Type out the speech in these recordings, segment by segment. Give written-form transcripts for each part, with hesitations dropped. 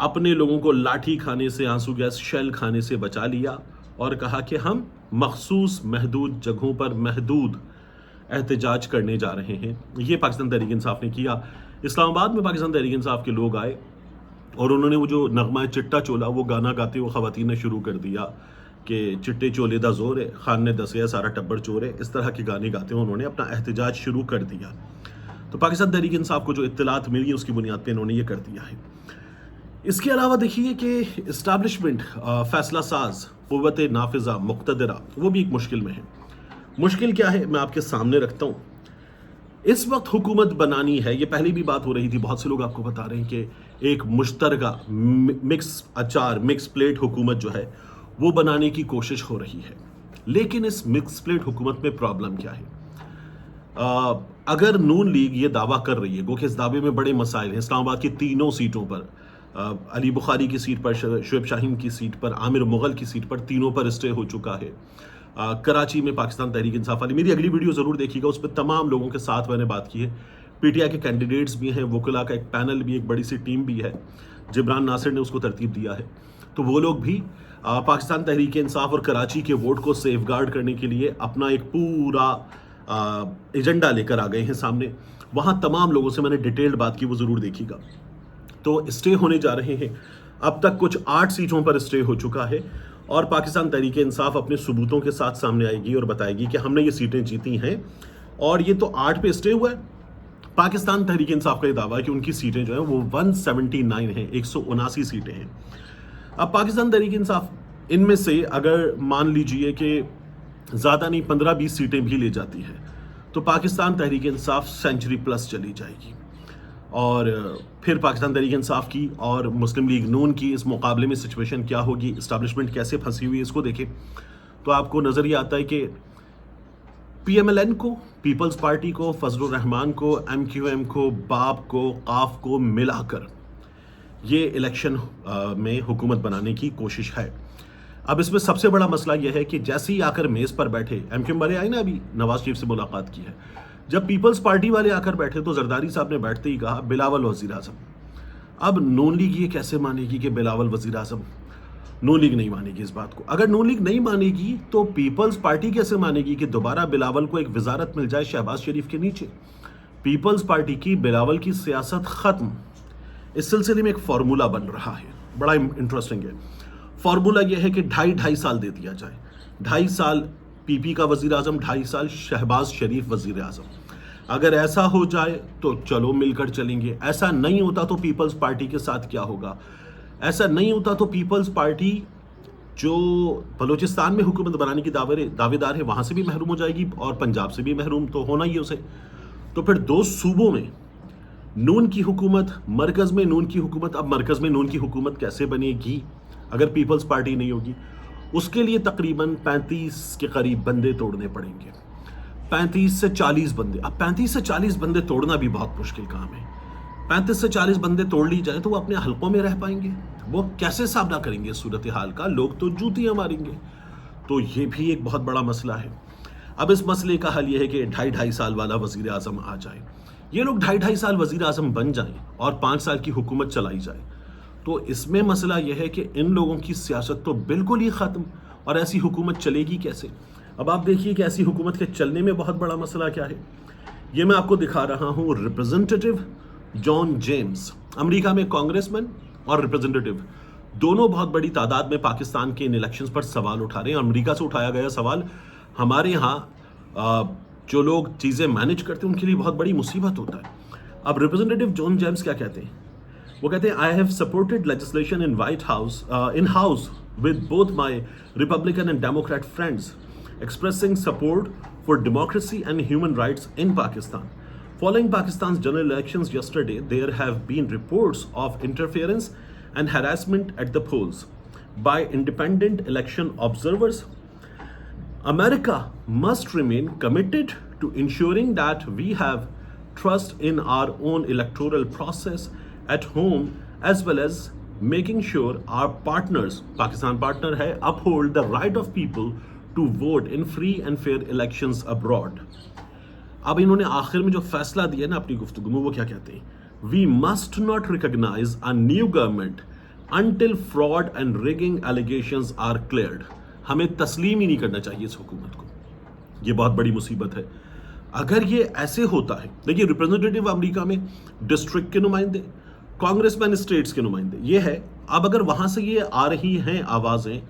اپنے لوگوں کو لاٹھی کھانے سے، آنسو گیس شیل کھانے سے بچا لیا اور کہا کہ ہم مخصوص محدود جگہوں پر محدود احتجاج کرنے جا رہے ہیں. یہ پاکستان تحریک انصاف نے کیا. اسلام آباد میں پاکستان تحریک انصاف کے لوگ آئے اور انہوں نے وہ جو نغمہ چٹا چولا وہ گانا گاتے ہوئے خواتین نے شروع کر دیا کہ چٹے چولے دا زور ہے، خان نے دسیا سارا ٹبر چور ہے. اس طرح کے گانے گاتے ہوئے انہوں نے اپنا احتجاج شروع کر دیا. تو پاکستان تحریک انصاف کو جو اطلاعات ملی اس کی بنیاد پہ انہوں نے یہ کر دیا ہے. اس کے علاوہ دیکھیے کہ اسٹیبلشمنٹ، فیصلہ ساز، قوت نافذہ، مقتدرہ، وہ بھی ایک مشکل میں ہے. مشکل کیا ہے میں آپ کے سامنے رکھتا ہوں. اس وقت حکومت بنانی ہے، یہ پہلے بھی بات ہو رہی تھی، بہت سے لوگ آپ کو بتا رہے ہیں کہ ایک مشترکہ مکس پلیٹ حکومت جو ہے وہ بنانے کی کوشش ہو رہی ہے. لیکن اس مکس پلیٹ حکومت میں پرابلم کیا ہے؟ اگر نون لیگ یہ دعویٰ کر رہی ہے، گو کہ اس دعوے میں بڑے مسائل ہیں. اسلام آباد کی تینوں سیٹوں پر، علی بخاری کی سیٹ پر، شعیب شاہین کی سیٹ پر، عامر مغل کی سیٹ پر، تینوں پر اسٹے ہو چکا ہے. کراچی میں پاکستان تحریک انصاف والی، میری اگلی ویڈیو ضرور دیکھیے گا، اس پہ تمام لوگوں کے ساتھ میں نے بات کی ہے. پی ٹی آئی کے کینڈیڈیٹس بھی ہیں، وکلا کا ایک پینل بھی، ایک بڑی سی ٹیم بھی ہے. جبران ناصر نے اس کو ترتیب دیا ہے. تو وہ لوگ بھی پاکستان تحریک انصاف اور کراچی کے ووٹ کو سیف گارڈ کرنے کے لیے اپنا ایک پورا ایجنڈا لے کر آ گئے ہیں سامنے. وہاں تمام لوگوں سے میں نے ڈیٹیلڈ بات کی، وہ ضرور دیکھیے گا. تو اسٹے ہونے جا رہے ہیں. اب تک کچھ 8 سیٹوں پر اسٹے ہو چکا ہے اور پاکستان تحریک انصاف اپنے ثبوتوں کے ساتھ سامنے آئے گی اور بتائے گی کہ ہم نے یہ سیٹیں جیتی ہیں. اور یہ تو 8 پہ اسٹے ہوا ہے. پاکستان تحریک انصاف کا یہ دعویٰ ہے کہ ان کی سیٹیں جو ہیں وہ 179 ہیں، 179 سیٹیں ہیں. اب پاکستان تحریک انصاف ان میں سے اگر مان لیجئے کہ زیادہ نہیں 15-20 سیٹیں بھی لے جاتی ہے تو پاکستان تحریک انصاف سینچری پلس چلی جائے گی. اور پھر پاکستان تحریک انصاف کی اور مسلم لیگ نون کی اس مقابلے میں سچویشن کیا ہوگی، اسٹیبلشمنٹ کیسے پھنسی ہوئی ہے، اس کو دیکھیں تو آپ کو نظر یہ آتا ہے کہ پی ایم ایل این کو، پیپلز پارٹی کو، فضل الرحمان کو، ایم کیو ایم کو، باب کو، قاف کو ملا کر یہ الیکشن میں حکومت بنانے کی کوشش ہے. اب اس میں سب سے بڑا مسئلہ یہ ہے کہ جیسے ہی آ کر میز پر بیٹھے، ایم کیو ایم والے آئے نا، ابھی نواز شریف سے ملاقات کی ہے، جب پیپلز پارٹی والے آ کر بیٹھے تو زرداری صاحب نے بیٹھتے ہی کہا بلاول وزیر اعظم. اب نون لیگ یہ کیسے مانے گی کہ بلاول وزیر اعظم؟ نون لیگ نہیں مانے گی اس بات کو. اگر نون لیگ نہیں مانے گی تو پیپلز پارٹی کیسے مانے گی کہ دوبارہ بلاول کو ایک وزارت مل جائے شہباز شریف کے نیچے؟ پیپلز پارٹی کی بلاول کی سیاست ختم. اس سلسلے میں ایک فارمولا بن رہا ہے، بڑا انٹرسٹنگ ہے. فارمولا یہ ہے کہ 2.5 سال دے دیا جائے. 2.5 سال پی پی کا وزیر اعظم، 2.5 سال شہباز شریف وزیر اعظم. اگر ایسا ہو جائے تو چلو مل کر چلیں گے. ایسا نہیں ہوتا تو پیپلز پارٹی کے ساتھ کیا ہوگا؟ ایسا نہیں ہوتا تو پیپلز پارٹی جو بلوچستان میں حکومت بنانے کی دعوے دار ہے وہاں سے بھی محروم ہو جائے گی اور پنجاب سے بھی محروم تو ہونا ہی اسے. تو پھر 2 صوبوں میں نون کی حکومت، مرکز میں نون کی حکومت. اب مرکز میں نون کی حکومت کیسے بنے گی اگر پیپلز پارٹی نہیں ہوگی؟ اس کے لیے تقریباً 35 کے قریب بندے توڑنے پڑیں گے. 35 سے 40 بندے. اب 35 سے 40 بندے توڑنا بھی بہت مشکل کام ہے. 35 سے 40 بندے توڑ لی جائیں تو وہ اپنے حلقوں میں رہ پائیں گے؟ وہ کیسے سامنا کریں گے صورتحال کا؟ لوگ تو جوتیاں ماریں گے. تو یہ بھی ایک بہت بڑا مسئلہ ہے. اب اس مسئلے کا حل یہ ہے کہ 2.5 سال والا وزیر اعظم آ جائے. یہ لوگ 2.5 سال وزیر اعظم بن جائیں اور 5 سال کی حکومت چلائی جائے. تو اس میں مسئلہ یہ ہے کہ ان لوگوں کی سیاست تو بالکل ہی ختم، اور ایسی حکومت چلے گی کیسے؟ اب آپ دیکھیے کہ ایسی حکومت کے چلنے میں بہت بڑا مسئلہ کیا ہے. یہ میں آپ کو دکھا رہا ہوں. ریپرزنٹیٹو جان جیمز امریکہ میں کانگریس مین اور ریپرزنٹیٹو دونوں بہت بڑی تعداد میں پاکستان کے ان الیکشنز پر سوال اٹھا رہے ہیں. امریکہ سے اٹھایا گیا سوال ہمارے ہاں جو لوگ چیزیں مینج کرتے ہیں ان کے لیے بہت بڑی مصیبت ہوتا ہے. اب ریپرزنٹیٹو جان جیمز کیا کہتے ہیں؟ وہ کہتے ہیں I have supported legislation in White House, in House with both my Republican and Democrat friends, expressing support for democracy and human rights in Pakistan. Following Pakistan's general elections yesterday, there have been reports of interference and harassment at the polls by independent election observers. America must remain committed to ensuring that we have trust in our own electoral process at home as well as making sure our partners, Pakistan partner hai, uphold the right of people to vote in free and fair elections abroad. اب انہوں نے آخر میں جو فیصلہ دیا نا اپنی گفتگو میں، وہ کیا کہتے ہیں؟ We must not recognize a new government until fraud and rigging allegations are cleared. ہمیں تسلیم ہی نہیں کرنا چاہیے اس حکومت کو. یہ بہت بڑی مصیبت ہے. اگر یہ ایسے ہوتا ہے، دیکھیے ریپرزنٹیٹیو امریکہ میں ڈسٹرکٹ کے نمائندے، کانگریس مین اسٹیٹس کے نمائندے، یہ ہے. اب اگر وہاں سے یہ آ رہی ہیں آوازیں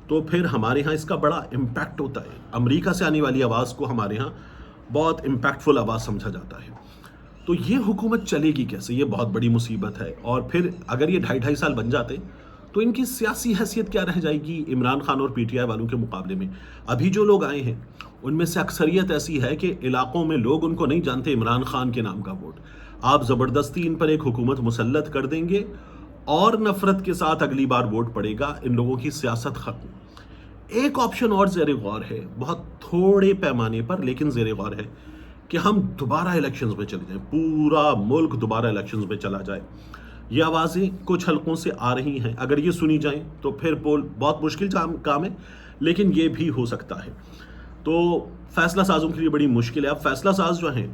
تو پھر ہمارے ہاں اس کا بڑا امپیکٹ ہوتا ہے. امریکہ سے آنے والی آواز کو ہمارے ہاں بہت امپیکٹفل آواز سمجھا جاتا ہے. تو یہ حکومت چلے گی کیسے؟ یہ بہت بڑی مصیبت ہے. اور پھر اگر یہ 2.5 سال بن جاتے تو ان کی سیاسی حیثیت کیا رہ جائے گی عمران خان اور پی ٹی آئی والوں کے مقابلے میں؟ ابھی جو لوگ آئے ہیں ان میں سے اکثریت ایسی ہے کہ علاقوں میں لوگ ان کو نہیں جانتے عمران خان کے نام کا ووٹ. آپ زبردستی ان پر ایک حکومت مسلط کر دیں گے اور نفرت کے ساتھ اگلی بار ووٹ پڑے گا، ان لوگوں کی سیاست ختم. ایک آپشن اور زیر غور ہے، بہت تھوڑے پیمانے پر لیکن زیر غور ہے، کہ ہم دوبارہ الیکشنز میں چلے جائیں، پورا ملک دوبارہ الیکشنز میں چلا جائے. یہ آوازیں کچھ حلقوں سے آ رہی ہیں، اگر یہ سنی جائیں تو پھر بہت مشکل کام ہے، لیکن یہ بھی ہو سکتا ہے. تو فیصلہ سازوں کے لیے بڑی مشکل ہے. اب فیصلہ ساز جو ہیں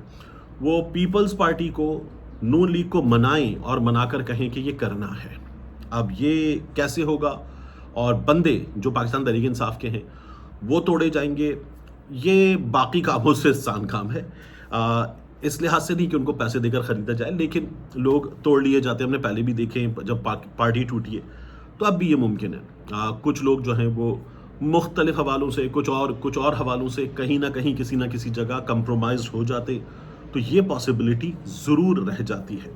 وہ پیپلز پارٹی کو، نون لیگ کو منائیں اور منا کر کہیں کہ یہ کرنا ہے. اب یہ کیسے ہوگا؟ اور بندے جو پاکستان تحریک انصاف کے ہیں وہ توڑے جائیں گے. یہ باقی کاموں سے آسان کام ہے، اس لحاظ سے نہیں کہ ان کو پیسے دے کر خریدا جائے، لیکن لوگ توڑ لیے جاتے ہیں. ہم نے پہلے بھی دیکھے ہیں جب پارٹی ٹوٹی ہے، تو اب بھی یہ ممکن ہے. کچھ لوگ جو ہیں وہ مختلف حوالوں سے، کچھ اور حوالوں سے کہیں نہ کہیں کسی نہ کسی جگہ کمپرومائز ہو جاتے، تو یہ پاسبلٹی ضرور رہ جاتی ہے.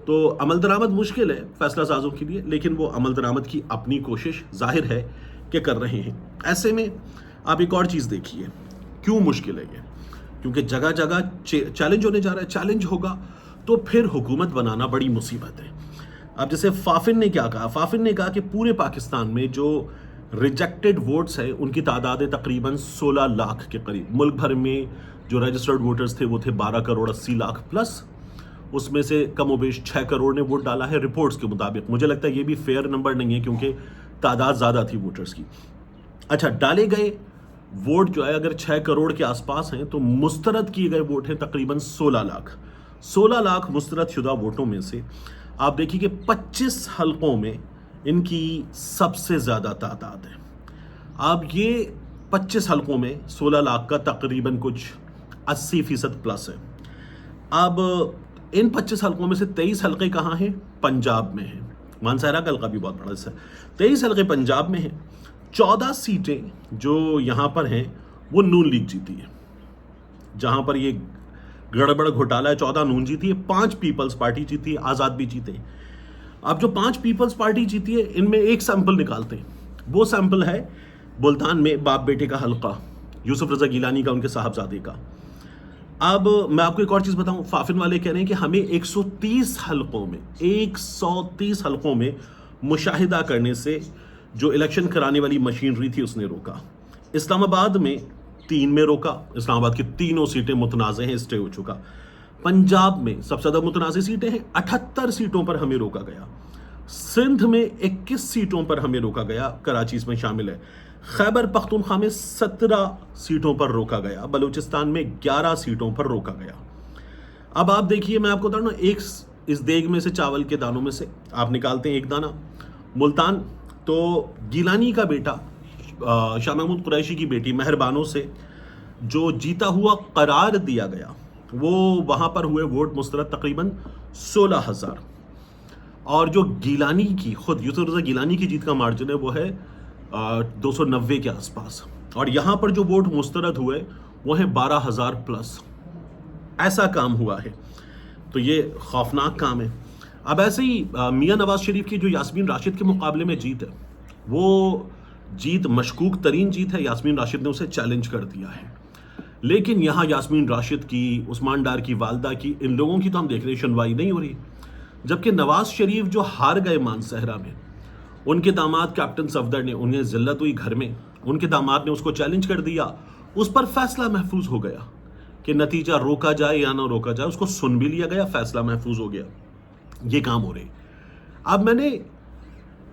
تو عمل درآمد مشکل ہے فیصلہ سازوں کے لیے، لیکن وہ عمل درآمد کی اپنی کوشش ظاہر ہے کہ کر رہے ہیں. ایسے میں آپ ایک اور چیز دیکھیے، کیوں مشکل ہے یہ؟ کیونکہ جگہ جگہ چیلنج ہونے جا رہا ہے. چیلنج ہوگا تو پھر حکومت بنانا بڑی مصیبت ہے. اب جیسے فافن نے کیا کہا؟ فافن نے کہا کہ پورے پاکستان میں جو ریجیکٹڈ ووٹس ہیں ان کی تعداد ہے تقریباً 16 لاکھ کے قریب. ملک بھر میں جو رجسٹرڈ ووٹرز تھے وہ تھے 12 کروڑ 80 لاکھ پلس. اس میں سے کم و بیش 6 کروڑ نے ووٹ ڈالا ہے رپورٹس کے مطابق. مجھے لگتا ہے یہ بھی فیئر نمبر نہیں ہے کیونکہ تعداد زیادہ تھی ووٹرز کی. اچھا، ڈالے گئے ووٹ جو ہے اگر 6 کروڑ کے آس پاس ہیں تو مسترد کیے گئے ووٹ ہیں تقریباً 16 لاکھ. 16 لاکھ مسترد شدہ ووٹوں میں سے آپ دیکھیے کہ 25 حلقوں میں ان کی سب سے زیادہ تعداد ہے. اب یہ 25 حلقوں میں 16 لاکھ کا تقریباً کچھ 80% پلس ہے. اب ان 25 حلقوں میں سے 23 حلقے کہاں ہیں؟ پنجاب میں ہیں. مانسہرہ کا حلقہ بھی بہت بڑا ہے. 23 حلقے پنجاب میں ہیں. 14 سیٹیں جو یہاں پر ہیں وہ نون لیگ جیتی ہے. جہاں پر یہ گڑبڑ گھوٹالہ ہے 14 نون جیتی ہے، 5 پیپلز پارٹی جیتی ہے، آزاد بھی جیتے ہیں. اب جو 5 پیپلز پارٹی جیتی ہے ان میں ایک سیمپل نکالتے ہیں. وہ سیمپل ہے ملتان میں باپ بیٹے کا حلقہ، یوسف رضا گیلانی کا، ان کے صاحبزادے کا. اب میں آپ کو ایک اور چیز بتاؤں، فافن والے کہہ رہے ہیں کہ ہمیں 130 حلقوں میں مشاہدہ کرنے سے جو الیکشن کرانے والی مشینری تھی اس نے روکا. اسلام آباد میں 3 میں روکا. اسلام آباد کی تینوں سیٹیں متنازع ہیں، اسٹے ہو چکا. پنجاب میں سب سے زیادہ متنازع سیٹیں ہیں، 78 سیٹوں پر ہمیں روکا گیا. سندھ میں 21 سیٹوں پر ہمیں روکا گیا، کراچی اس میں شامل ہے. خیبر پختونخوا میں 17 سیٹوں پر روکا گیا. بلوچستان میں 11 سیٹوں پر روکا گیا. اب آپ دیکھیے، میں آپ کو بتاؤں نا، ایک اس دیگ میں سے، چاول کے دانوں میں سے آپ نکالتے ہیں ایک دانہ. ملتان تو گیلانی کا بیٹا شاہ محمود قریشی کی بیٹی مہربانوں سے جو جیتا ہوا قرار دیا گیا، وہ وہاں پر ہوئے ووٹ مسترد تقریباً 16,000. اور جو گیلانی کی خود یوسف رضا گیلانی کی جیت کا مارجن ہے وہ ہے 290 کے آس پاس. اور یہاں پر جو ووٹ مسترد ہوئے وہ ہیں 12,000 پلس. ایسا کام ہوا ہے. تو یہ خوفناک کام ہے. اب ایسے ہی میاں نواز شریف کی جو یاسمین راشد کے مقابلے میں جیت ہے، وہ جیت مشکوک ترین جیت ہے. یاسمین راشد نے اسے چیلنج کر دیا ہے. لیکن یہاں یاسمین راشد کی، عثمان ڈار کی والدہ کی، ان لوگوں کی تو ہم دیکھ رہے ہیں سنوائی نہیں ہو رہی. جبکہ نواز شریف جو ہار گئے مانسہرہ میں، ان کے داماد کیپٹن صفدر نے، انہیں ذلت ہوئی گھر میں، ان کے داماد نے اس کو چیلنج کر دیا. اس پر فیصلہ محفوظ ہو گیا کہ نتیجہ روکا جائے یا نہ روکا جائے، اس کو سن بھی لیا گیا، فیصلہ محفوظ ہو گیا. یہ کام ہو رہے. اب میں نے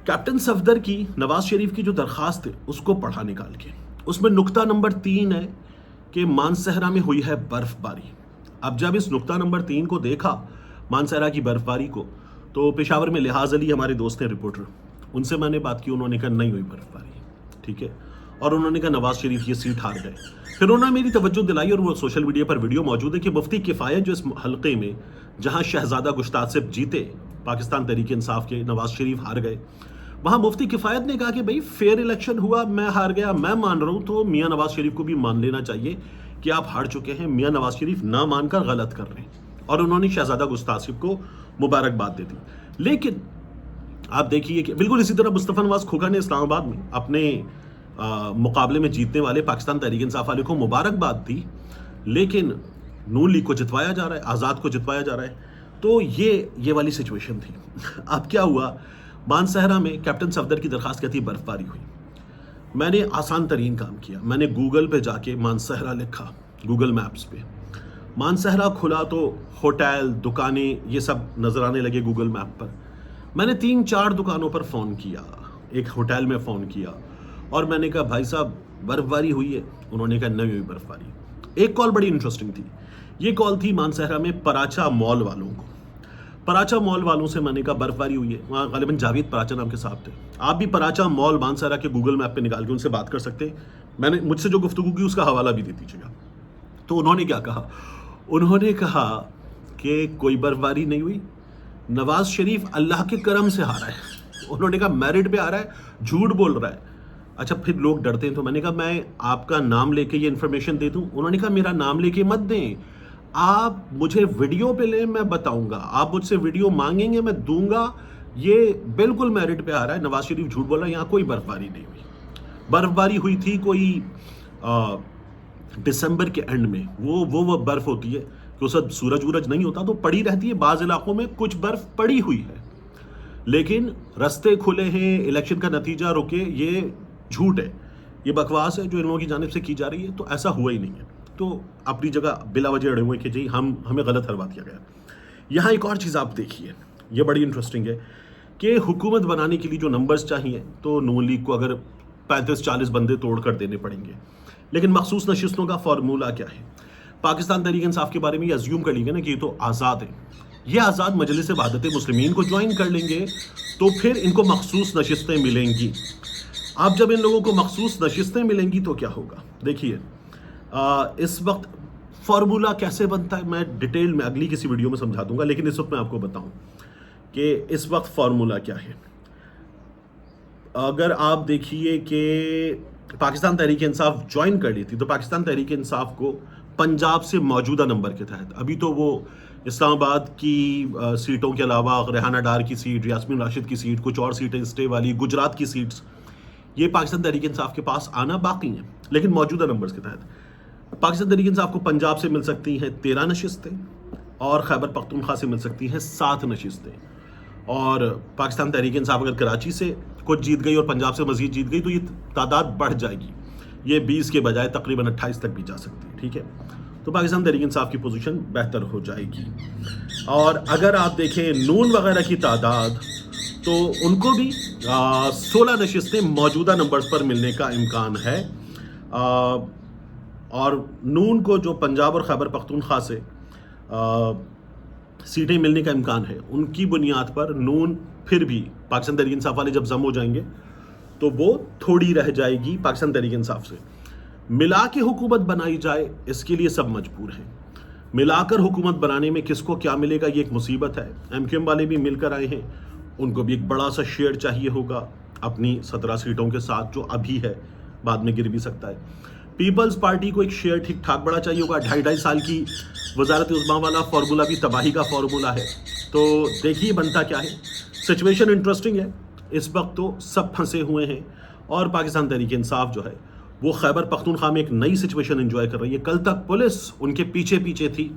کیپٹن صفدر کی، نواز شریف کی جو درخواست ہے اس کو پڑھا نکال کے. اس میں نقطہ نمبر 3 ہے کہ مانسہرہ میں ہوئی ہے برف باری. اب جب اس نقطہ نمبر 3 کو دیکھا، مانسہرہ کی برف باری کو، تو پشاور میں لحاظ علی ہمارے دوست ہیں رپورٹر، ان سے میں نے بات کی، انہوں نے کہا نہیں ہوئی برف باری، ٹھیک ہے، اور انہوں نے کہا نواز شریف یہ سیٹ ہار گئے۔ پھر انہوں نے میری توجہ دلائی اور وہ سوشل میڈیا پر ویڈیو موجود ہے کہ مفتی کفایت جو اس حلقے میں جہاں شہزادہ گشتاد سے جیتے پاکستان تحریک انصاف کے نواز شریف ہار گئے، وہاں مفتی کفایت نے کہا کہ بھائی فیئر الیکشن ہوا، میں ہار گیا، میں مان رہا ہوں، تو میاں نواز شریف کو بھی مان لینا چاہیے کہ آپ ہار چکے ہیں۔ میاں نواز شریف نہ مان کر غلط کر رہے ہیں، اور انہوں نے شہزادہ گشتاد صاحب کو مبارکباد دے دی۔ لیکن آپ دیکھیے کہ بالکل اسی طرح مصطفیٰ نواز کھوکھا نے اسلام آباد میں اپنے مقابلے میں جیتنے والے پاکستان تحریک انصاف والے کو مبارکباد دی، لیکن نون لیگ کو جتوایا جا رہا ہے، آزاد کو جتوایا جا رہا ہے۔ تو یہ والی سچویشن تھی۔ اب کیا ہوا، مانسہرہ میں کیپٹن صفدر کی درخواست کہتی برف باری ہوئی۔ میں نے آسان ترین کام کیا، میں نے گوگل پہ جا کے مانسہرہ لکھا، گوگل میپس پہ مانسہرہ کھلا تو ہوٹل، دکانیں، یہ سب نظر آنے لگے گوگل میپ پر۔ میں نے 3-4 دکانوں پر فون کیا، ایک ہوٹل میں فون کیا، اور میں نے کہا بھائی صاحب برف باری ہوئی ہے؟ انہوں نے کہا نہیں ہوئی برف باری۔ ایک کال بڑی انٹرسٹنگ تھی، یہ کال تھی مانسہرہ میں پراچا مال والوں کو۔ پراچا مال والوں سے میں نے کہا برف باری ہوئی ہے، وہاں غالباً جاوید پراچا نام کے صاحب تھے، آپ بھی پراچا مال مانسہرہ کے گوگل میپ پہ نکال کے ان سے بات کر سکتے ہیں، میں نے مجھ سے جو گفتگو کی اس کا حوالہ بھی دے دیجیے گا۔ تو انہوں نے کیا کہا، انہوں نے کہا کہ کوئی برف باری نہیں ہوئی، نواز شریف اللہ کے کرم سے ہارا ہے۔ انہوں نے کہا میرٹ پہ آ رہا ہے، جھوٹ بول رہا ہے۔ اچھا پھر لوگ ڈرتے ہیں، تو میں نے کہا میں آپ کا نام لے کے یہ انفارمیشن دے دوں؟ انہوں نے کہا میرا نام لے کے مت دیں، آپ مجھے ویڈیو پہ لیں، میں بتاؤں گا، آپ مجھ سے ویڈیو مانگیں گے میں دوں گا، یہ بالکل میرٹ پہ آ رہا ہے، نواز شریف جھوٹ بول رہا ہے، یہاں کوئی برف باری نہیں ہوئی۔ برف باری ہوئی تھی کوئی دسمبر کے اینڈ میں، وہ برف ہوتی ہے کہ اس وقت سورج وورج نہیں ہوتا تو پڑی رہتی ہے، بعض علاقوں میں کچھ برف پڑی ہوئی ہے، لیکن رستے کھلے ہیں، الیکشن کا نتیجہ رکے، یہ جھوٹ ہے، یہ بکواس ہے جو ان لوگوں کی جانب سے کی جا رہی ہے، تو ایسا ہوا ہی نہیں ہے۔ تو اپنی جگہ بلا وجہ اڑے ہوئے کہ جی ہمیں غلط حلوا دیا گیا۔ یہاں ایک اور چیز آپ دیکھیے، یہ بڑی انٹرسٹنگ ہے کہ حکومت بنانے کے لیے جو نمبرز چاہیے تو نون لیگ کو اگر 35-40 بندے توڑ کر دینے پڑیں گے، لیکن مخصوص نشستوں کا فارمولہ کیا ہے؟ پاکستان تحریک انصاف کے بارے میں یہ ازیوم کر لیں گے نا کہ یہ تو آزاد ہے، یہ آزاد مجلس وحدت مسلمین کو جوائن کر لیں گے تو پھر ان کو مخصوص نشستیں ملیں گی۔ اب جب ان لوگوں کو مخصوص نشستیں ملیں گی تو کیا ہوگا؟ دیکھیے اس وقت فارمولہ کیسے بنتا ہے میں ڈیٹیل میں اگلی کسی ویڈیو میں سمجھا دوں گا، لیکن اس وقت میں آپ کو بتاؤں کہ اس وقت فارمولہ کیا ہے۔ اگر آپ دیکھیے کہ پاکستان تحریک انصاف جوائن کر لی تھی تو پاکستان تحریک انصاف کو پنجاب سے موجودہ نمبر کے تحت، ابھی تو وہ اسلام آباد کی سیٹوں کے علاوہ ریحانہ ڈار کی سیٹ، یاسمین راشد کی سیٹ، کچھ اور سیٹیں اسٹے والی، گجرات کی سیٹس، یہ پاکستان تحریک انصاف کے پاس آنا باقی ہیں، لیکن موجودہ نمبرز کے تحت پاکستان تحریک انصاف کو پنجاب سے مل سکتی ہیں 13 نشستیں، اور خیبر پختونخوا سے مل سکتی ہیں 7 نشستیں، اور پاکستان تحریک انصاف اگر کراچی سے کچھ جیت گئی اور پنجاب سے مزید جیت گئی تو یہ تعداد بڑھ جائے گی، یہ 20 کے بجائے تقریباً 28 تک بھی جا سکتی ہے، ٹھیک ہے، تو پاکستان تحریک انصاف کی پوزیشن بہتر ہو جائے گی۔ اور اگر آپ دیکھیں نون وغیرہ کی تعداد تو ان کو بھی 16 نشستیں موجودہ نمبرز پر ملنے کا امکان ہے، اور نون کو جو پنجاب اور خیبر پختونخوا سے سیٹیں ملنے کا امکان ہے، ان کی بنیاد پر نون پھر بھی پاکستان تحریک انصاف والے جب ضم ہو جائیں گے تو وہ تھوڑی رہ جائے گی پاکستان تحریک انصاف سے۔ ملا کے حکومت بنائی جائے اس کے لیے سب مجبور ہیں، ملا کر حکومت بنانے میں کس کو کیا ملے گا یہ ایک مصیبت ہے۔ ایم کیو ایم والے بھی مل کر آئے ہیں، ان کو بھی ایک بڑا سا شیئر چاہیے ہوگا اپنی 17 سیٹوں کے ساتھ جو ابھی ہے، بعد میں گر بھی سکتا ہے۔ پیپلز پارٹی کو ایک شیئر ٹھیک ٹھاک بڑا چاہیے ہوگا، 2.5 سال کی وزارت عظمیٰ والا فارمولہ بھی تباہی کا فارمولہ ہے، تو دیکھیے بنتا کیا ہے۔ سچویشن انٹرسٹنگ ہے، اس وقت تو سب پھنسے ہوئے ہیں، اور پاکستان تحریک انصاف جو ہے وہ خیبر پختونخوا میں ایک نئی سچویشن انجوائے کر رہی ہے۔ کل تک پولیس ان کے پیچھے پیچھے تھی،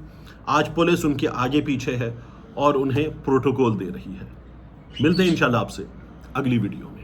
آج پولیس ان کے آگے پیچھے ہے اور انہیں پروٹوکول دے رہی ہے۔ ملتے ہیں انشاءاللہ آپ سے اگلی ویڈیو میں۔